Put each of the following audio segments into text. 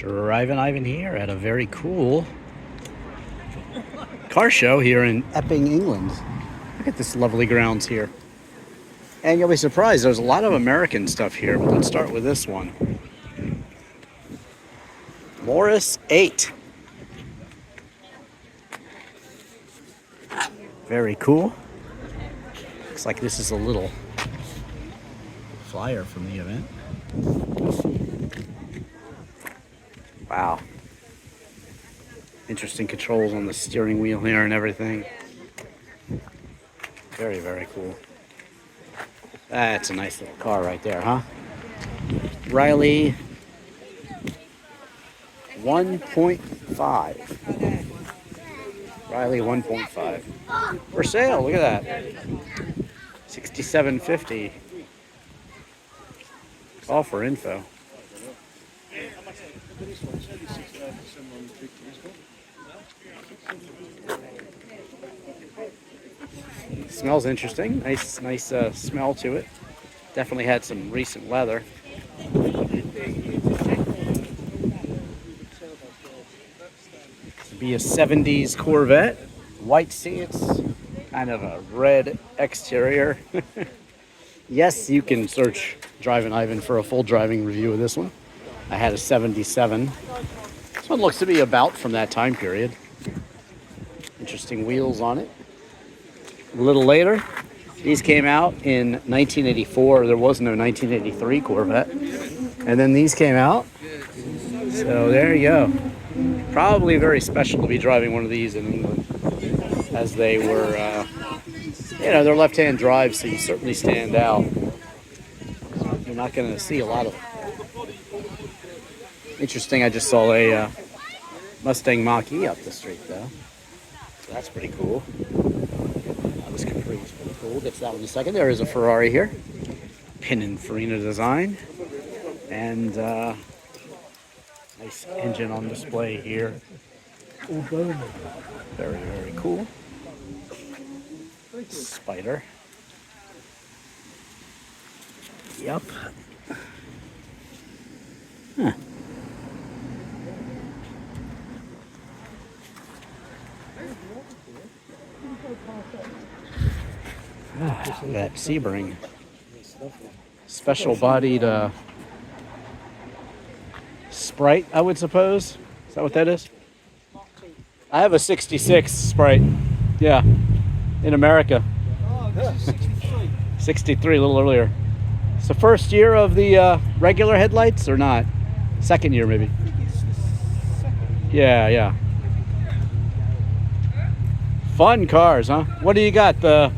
Drivin Ivan here at a very cool car show here in Epping, England. Look at this lovely grounds here. And you'll be surprised, there's a lot of American stuff here, but let's start with this one. Morris 8. Very cool. Looks like this is a little flyer from the event. Wow. Interesting controls on the steering wheel here and everything. Very, very cool. That's a nice little car right there, huh? Riley 1.5. Riley 1.5. For sale, look at that. $67.50. All for info. Smells interesting. Nice smell to it. Definitely had some recent leather. Be a 70s Corvette. White seats. Kind of a red exterior. Yes, you can search Drivin Ivan for a full driving review of this one. I had a 77. This one looks to be about from that time period. Interesting wheels on it. A little later, these came out in 1984. There was no 1983 Corvette. And then these came out. So there you go. Probably very special to be driving one of these in England, as they were, they're left-hand drive, so you certainly stand out. You're not going to see a lot of them. Interesting, I just saw a Mustang Mach-E up the street, though. So that's pretty cool. This Capri is pretty cool. We'll get to that one in a second. There is a Ferrari here. Pininfarina design. And nice engine on display here. Very, very cool. Spider. Yep. Huh. That Sebring. Special bodied Sprite, I would suppose. Is that what that is? I have a 66 Sprite. Yeah. In America. Oh, this is 63. 63, a little earlier. It's the first year of the regular headlights or not? Second year, maybe. I think it's the second. Yeah. Fun cars, huh? What do you got? The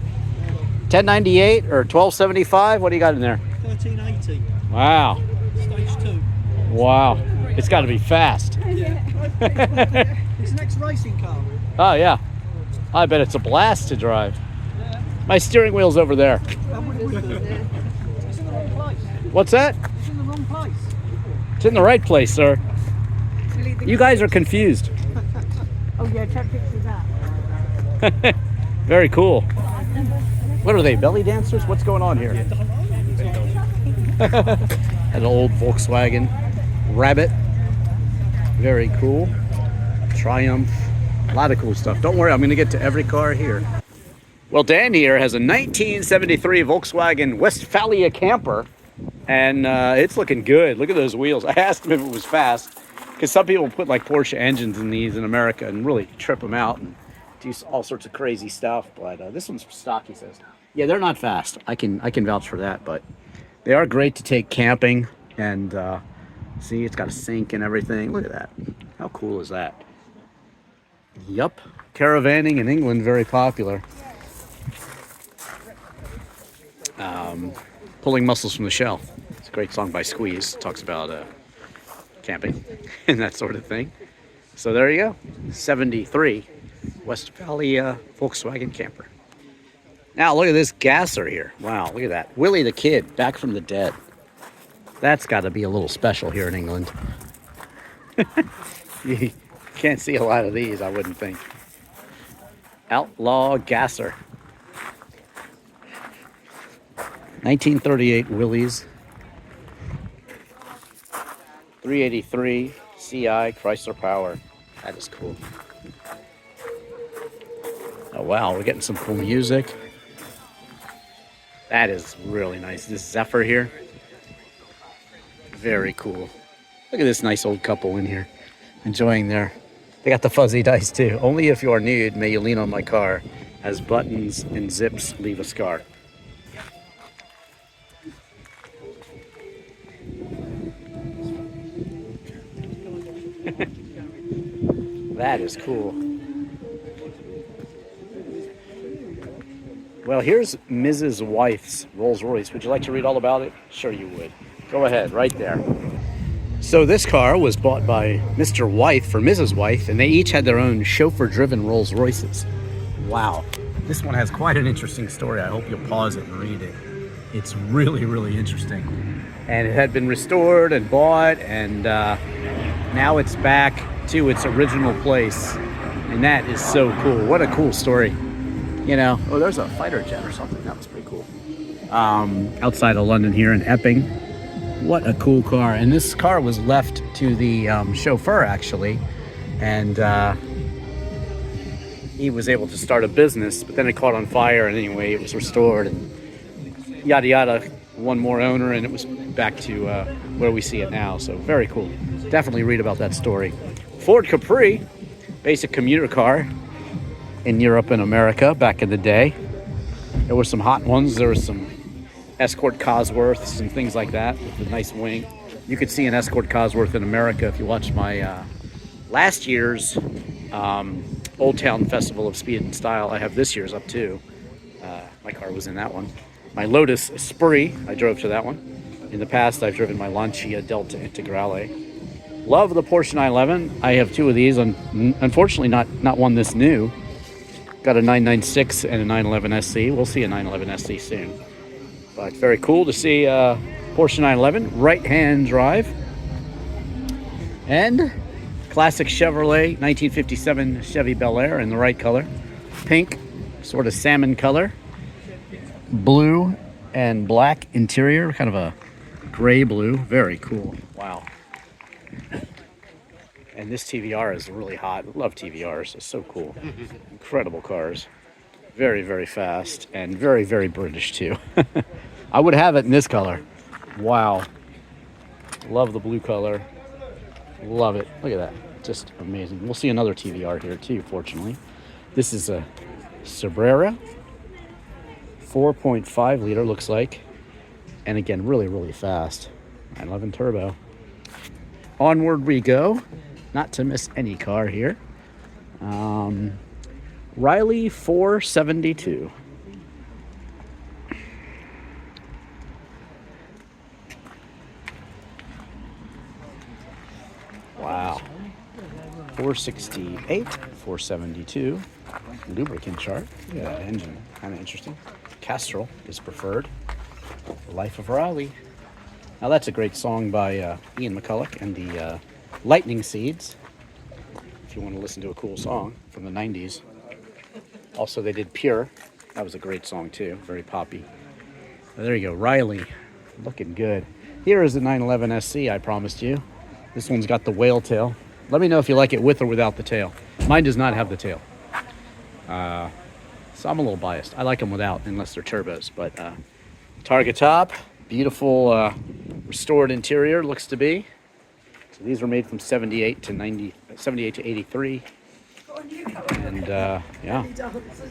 1098 or 1275? What do you got in there? 1380. Wow. Stage 2. Wow. It's got to be fast. Yeah. It's an ex-racing car. Oh, yeah. I bet it's a blast to drive. Yeah. My steering wheel's over there. It's in the wrong place. What's that? It's in the wrong place. It's in the right place, sir. You guys are confused. Oh yeah, take pictures of that. Very cool. What are they, belly dancers? What's going on here? An old Volkswagen Rabbit. Very cool. Triumph. A lot of cool stuff. Don't worry, I'm going to get to every car here. Well, Dan here has a 1973 Volkswagen Westfalia camper, and it's looking good. Look at those wheels. I asked him if it was fast, because some people put like Porsche engines in these in America and really trip them out and do all sorts of crazy stuff. But this one's stock, he says. Yeah, they're not fast. I can vouch for that, but they are great to take camping. And see, it's got a sink and everything. Look at that. How cool is that? Yup. Caravanning in England, very popular. Pulling Muscles from the Shell. It's a great song by Squeeze. It talks about camping and that sort of thing. So there you go. 73 Westfalia Volkswagen camper. Now look at this gasser here. Wow, look at that. Willie the Kid, back from the dead. That's got to be a little special here in England. You can't see a lot of these, I wouldn't think. Outlaw gasser. 1938 Willys. 383 CI Chrysler Power. That is cool. Oh wow, we're getting some cool music. That is really nice. This Zephyr here. Very cool. Look at this nice old couple in here. Enjoying they got the fuzzy dice too. Only if you are nude may you lean on my car, as buttons and zips leave a scar. That is cool. Well, here's Mrs. Wythe's Rolls Royce. Would you like to read all about it? Sure you would. Go ahead, right there. So this car was bought by Mr. Wythe for Mrs. Wythe, and they each had their own chauffeur-driven Rolls Royces. Wow. This one has quite an interesting story. I hope you'll pause it and read it. It's really, really interesting. And it had been restored and bought, and now it's back to its original place. And that is so cool. What a cool story. You know, oh, there's a fighter jet or something. That was pretty cool. Outside of London here in Epping. What a cool car. And this car was left to the chauffeur, actually. And he was able to start a business, but then it caught on fire. And anyway, it was restored. And yada, yada. One more owner, and it was back to where we see it now. So very cool. Definitely read about that story. Ford Capri, basic commuter car in Europe and America back in the day. There were some hot ones. There were some Escort Cosworths and things like that with a nice wing. You could see an Escort Cosworth in America if you watched my last year's Old Town Festival of Speed and Style. I have this year's up too. My car was in that one. My Lotus Esprit, I drove to that one. In the past, I've driven my Lancia Delta Integrale. Love the Porsche 911. I have two of these. Unfortunately, not one this new. Got a 996 and a 911 SC. We'll see a 911 SC soon. But very cool to see Porsche 911 right-hand drive. And classic Chevrolet 1957 Chevy Bel Air in the right color. Pink, sort of salmon color. Blue and black interior, kind of a gray blue. Very cool. Wow. And this TVR is really hot. I love TVRs. It's so cool. Incredible cars. Very, very fast and very, very British too. I would have it in this color. Wow. Love the blue color. Love it. Look at that. Just amazing. We'll see another TVR here too, fortunately. This is a Cabrera. 4.5 liter looks like. And again, really, really fast. 911 turbo. Onward we go. Not to miss any car here. Riley 472. Wow. 468, 472. Lubricant chart. Look at that engine. Kind of interesting. Castrol is preferred. Life of Riley. Now that's a great song by Ian McCulloch and the Lightning Seeds. If you want to listen to a cool song from the 90s. Also, they did Pure. That was a great song too. Very poppy. There you go. Riley. Looking good. Here is the 911 SC I promised you. This one's got the whale tail. Let me know if you like it with or without the tail. Mine does not have the tail. So I'm a little biased. I like them without, unless they're turbos. But Targa top. Beautiful restored interior, looks to be. So these were made from 78 to 83. And yeah,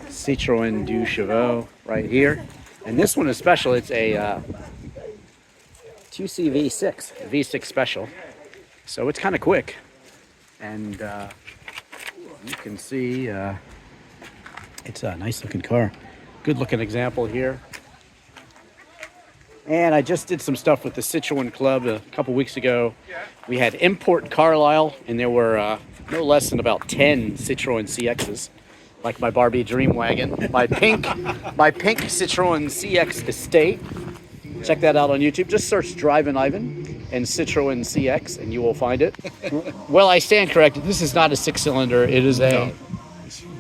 Citroën du Chevaux right here. And this one is special. It's a 2C V6, V6 special. So it's kind of quick. And you can see it's a nice looking car. Good looking example here. And I just did some stuff with the Citroën Club a couple weeks ago. We had Import Carlisle, and there were no less than about 10 Citroën CXs, like my Barbie Dream Wagon, my pink Citroën CX Estate. Check that out on YouTube. Just search Drivin Ivan and Citroën CX, and you will find it. Well, I stand corrected. This is not a 6-cylinder. It is a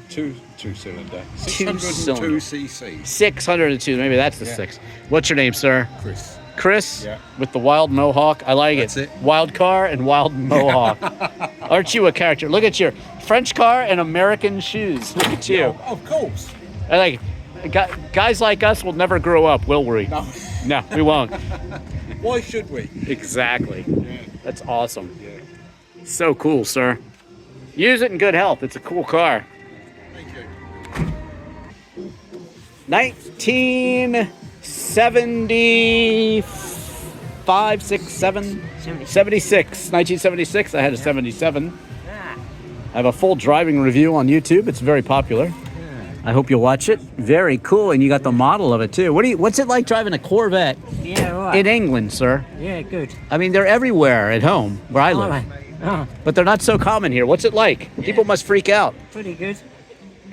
two-cylinder. 602 cc. 602. Maybe that's the 6. What's your name, sir? Chris. Chris Yeah. with the wild mohawk. I like That's it. Wild car and wild mohawk. Aren't you a character? Look at your French car and American shoes. Look at you. Yeah, of course. I like guys like us will never grow up, will we? No. No, we won't. Why should we? Exactly. Yeah. That's awesome. Yeah. So cool, sir. Use it in good health. It's a cool car. Thank you. 1975, 6, 7, 76. 1976. I had a 77. I have a full driving review on YouTube. It's very popular. I hope you'll watch it. Very cool, and you got the model of it too. What's it like driving a Corvette Yeah, right. in England, sir? Yeah, good. I mean, they're everywhere at home where I live, Oh, but they're not so common here. What's it like? People must freak out. pretty good.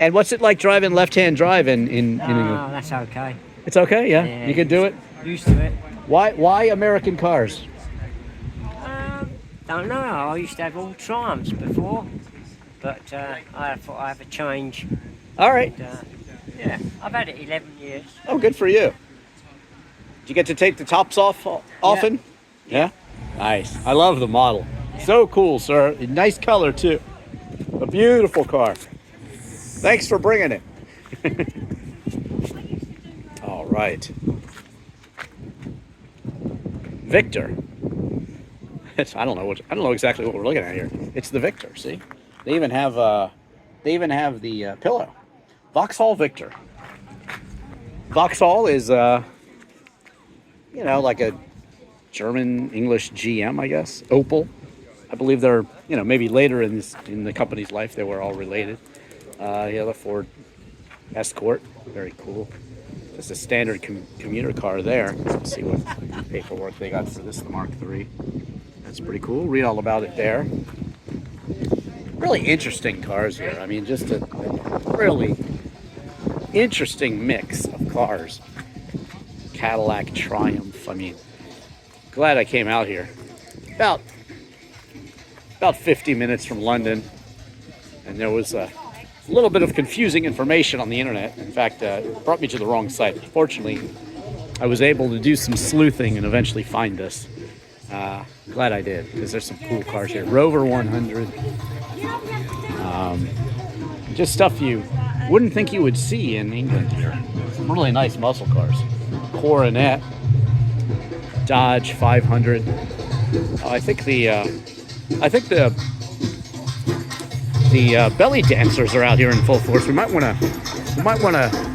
And what's it like driving left-hand drive in England? Oh, that's okay. It's okay, yeah? Yeah, You can do it? Used to it. Why American cars? Don't know. I used to have all Triumphs before, but I thought I'd have a change. All right. Yeah, I've had it 11 years. Oh, good for you. Did you get to take the tops off often? Yeah? Nice. I love the model. So cool, sir. Nice color, too. A beautiful car. Thanks for bringing it. All right. Victor. I don't know exactly what we're looking at here. It's the Victor. See, they even have the pillow. Vauxhall Victor. Vauxhall is like a German English GM, I guess. Opel. I believe they're maybe later in the company's life they were all related. The Ford Escort, very cool. Just a standard commuter car there. Let's see what paperwork they got for this, the Mark III. That's pretty cool. Read all about it there. Really interesting cars here. I mean, just a really interesting mix of cars. Cadillac Triumph. I mean, glad I came out here. About 50 minutes from London, and there was a little bit of confusing information on the internet. In fact, it brought me to the wrong site. Fortunately, I was able to do some sleuthing and eventually find this. Glad I did, because there's some cool cars here. Rover 100. Just stuff you wouldn't think you would see in England here. Some really nice muscle cars. Coronet, Dodge 500. I think the belly dancers are out here in full force. We might want to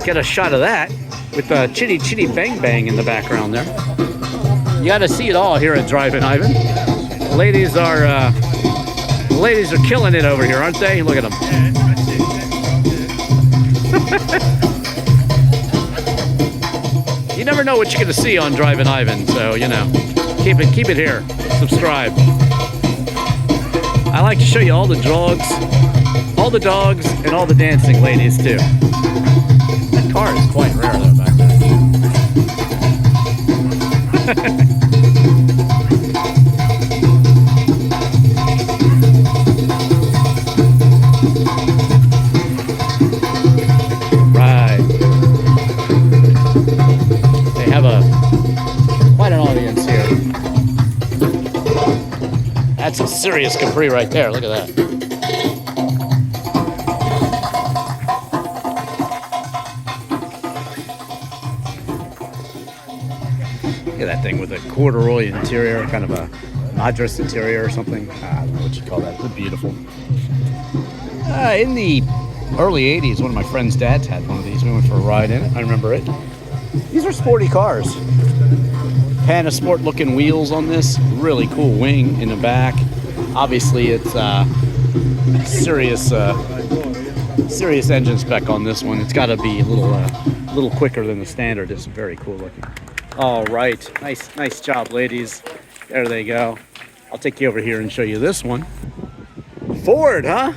get a shot of that with Chitty Chitty Bang Bang in the background there. You got to see it all here at Drivin Ivan. The ladies are killing it over here, aren't they? Look at them. You never know what you're going to see on Drivin Ivan, so keep it here. Subscribe. I like to show you all the dogs, and all the dancing ladies too. That car is quite rare though back there. Right. They have quite an audience here. That's a serious Capri right there. Look at that. Look at that thing with a corduroy interior, kind of a Madras interior or something. I don't know what you call that. It's beautiful. In the early 80s, one of my friend's dads had one of these. We went for a ride in it. I remember it. These are sporty cars. Panasport looking wheels on this. Really cool wing in the back. Obviously, it's serious engine spec on this one. It's got to be a little quicker than the standard. It's very cool looking. All right, nice job, ladies. There they go. I'll take you over here and show you this one. Ford, huh?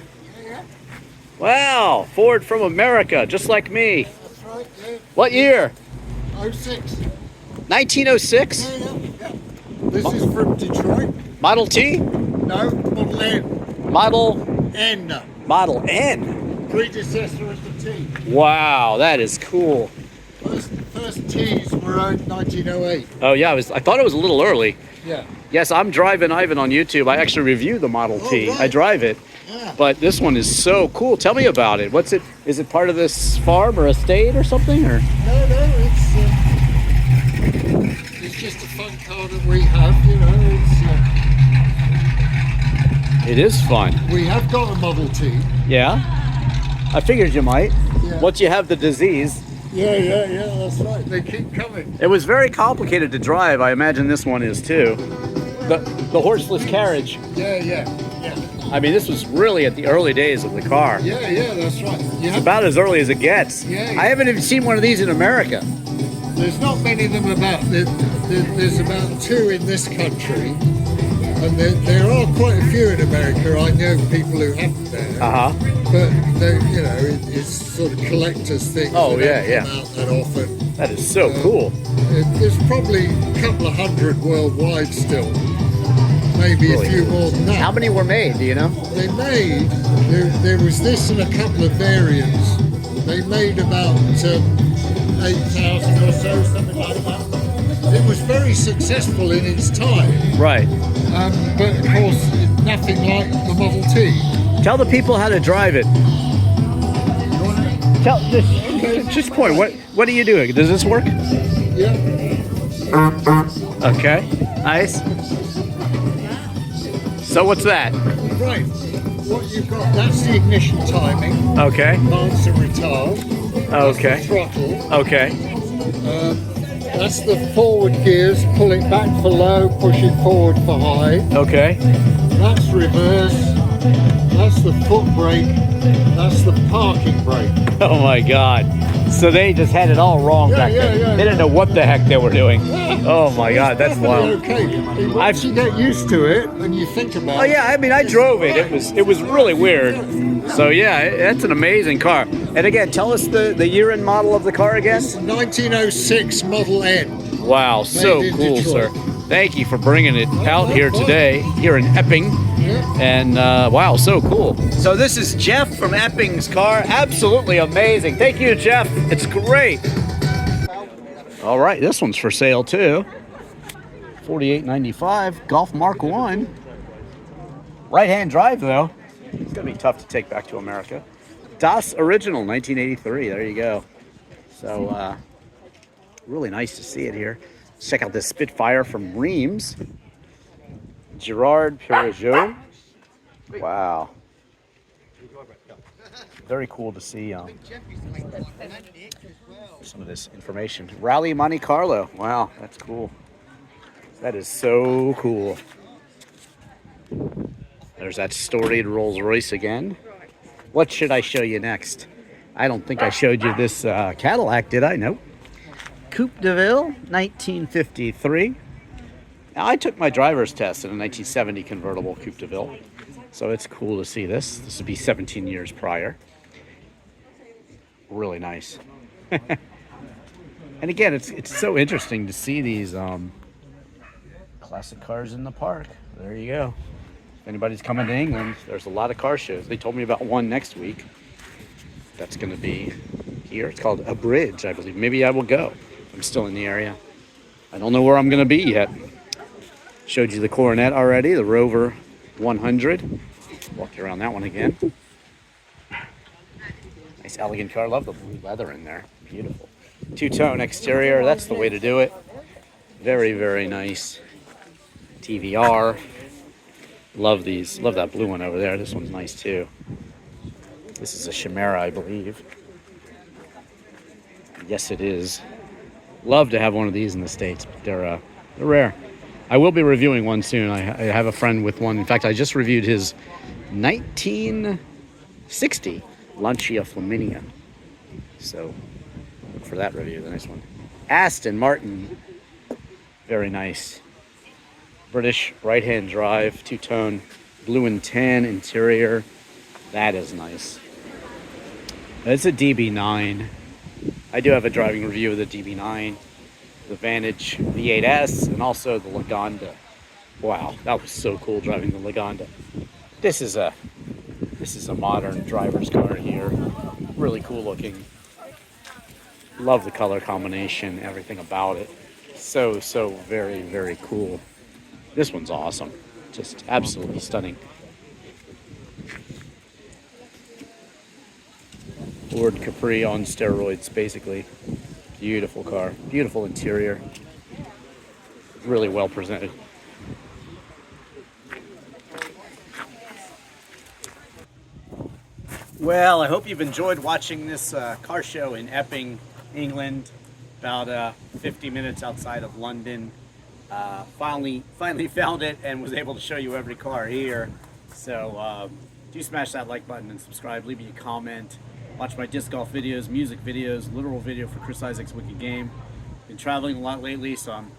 Wow, Ford from America, just like me. That's right, yeah. What year? 06. 1906? Yeah. This is from Detroit. Model T? No, Model N. Model N. N. Predecessor of the T. Wow, that is cool. First first T's were in 1908. Oh yeah, I thought it was a little early. Yeah. Yes, I'm Drivin Ivan on YouTube. I actually review the Model T. right. I drive it. Yeah. But this one is so cool. Tell me about it. What's it? Is it part of this farm or estate or something? Or No, it's just a fun car that we have, you know. it is fun. We have got a Model T. Yeah. I figured you might. Yeah. Once you have the disease. Yeah, that's right. They keep coming. It was very complicated to drive. I imagine this one is too. The horseless carriage. Yeah. I mean, this was really at the early days of the car. Yeah, that's right. You It's have, about as early as it gets. Yeah. I haven't even seen one of these in America. there's not many of them about. There's about 2 in this country. And there are quite a few in America. I know people who have them there. Uh-huh. But you know, it's sort of collectors' things. Oh, They yeah, don't come out that often. That is so cool. There's probably a couple of hundred worldwide still. Maybe Really a few cool. more than that. How many were made, do you know? They made, there was this and a couple of variants. They made about 8,000 or so, something like that. It was very successful in its time, Right. but of course, nothing like the Model T. Tell the people how to drive it. Just point. What are you doing? Does this work? Yeah. Okay. Nice. So what's that? Right. What you've got, that's the ignition timing, Okay. advance and retard. That's Okay. the throttle. Okay. That's the forward gears, pull it back for low, push it forward for high. Okay. That's reverse. That's the foot brake. That's the parking brake. Oh my God. So they just had it all wrong back then. Yeah. They didn't know what the heck they were doing. Oh my God, that's wild. Okay. Once you get used to it and you think about Oh yeah, I mean I drove it. It was really weird. So yeah, that's an amazing car. And again, tell us the year and model of the car again. 1906 Model N. Wow, so Made in cool, Detroit. sir. Thank you for bringing it out here today, here in Epping. Yeah. And wow, so cool. So this is Jeff from Epping's car. Absolutely amazing. Thank you, Jeff. It's great. All right, this one's for sale too. $48.95, Golf Mark 1. Right-hand drive though. It's gonna be tough to take back to America. Das Original, 1983. There you go. So really nice to see it here. Let's check out this Spitfire from Reims. Gerard Peugeot. Wow. Very cool to see some of this information. Rally Monte Carlo. Wow, that's cool. That is so cool. There's that storied Rolls Royce again. What should I show you next? I don't think I showed you this Cadillac, did I? Nope. Coupe de Ville, 1953. Now, I took my driver's test in a 1970 convertible Coupe de Ville, so it's cool to see this. This would be 17 years prior. Really nice. And again, it's so interesting to see these classic cars in the park. There you go. If anybody's coming to England, there's a lot of car shows. They told me about one next week. That's going to be here. It's called A Bridge, I believe. Maybe I will go. I'm still in the area. I don't know where I'm going to be yet. Showed you the Coronet already, the Rover 100. Walked around that one again. Nice elegant car. Love the blue leather in there. Beautiful. Two-tone exterior. That's the way to do it. Very, very nice. TVR. Love these. Love that blue one over there. This one's nice too. This is a Chimera, I believe. Yes, it is. Love to have one of these in the States, but they're rare. I will be reviewing one soon. I have a friend with one. In fact, I just reviewed his 1960 Lancia Flaminia. So look for that review, the next one. Aston Martin. Very nice. British right-hand drive, two-tone, blue and tan interior. That is nice. It's a DB9. I do have a driving review of the DB9, the Vantage V8S, and also the Lagonda. Wow, that was so cool driving the Lagonda. This is a modern driver's car here. Really cool looking. Love the color combination, everything about it. So very, very cool. This one's awesome. Just absolutely stunning. Ford Capri on steroids, basically. Beautiful car. Beautiful interior. Really well presented. Well, I hope you've enjoyed watching this car show in Epping, England, about 50 minutes outside of London. Finally found it and was able to show you every car here. So do smash that like button and subscribe. Leave me a comment. Watch my disc golf videos, music videos, literal video for Chris Isaac's Wicked Game. Been traveling a lot lately, so I'm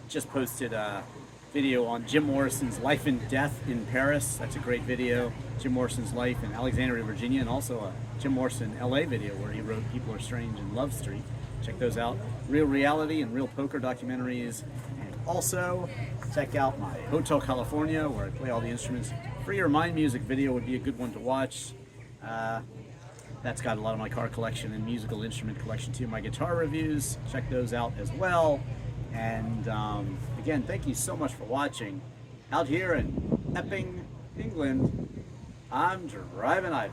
just posted a video on Jim Morrison's Life and Death in Paris. That's a great video. Jim Morrison's life in Alexandria, Virginia, and also a Jim Morrison LA video where he wrote People Are Strange and Love Street. Check those out. Real reality and real poker documentaries. And also check out my Hotel California where I play all the instruments. Free or Mind music video would be a good one to watch. That's got a lot of my car collection and musical instrument collection too. My guitar reviews, check those out as well. And again, thank you so much for watching. Out here in Epping, England, I'm Drivin Ivan.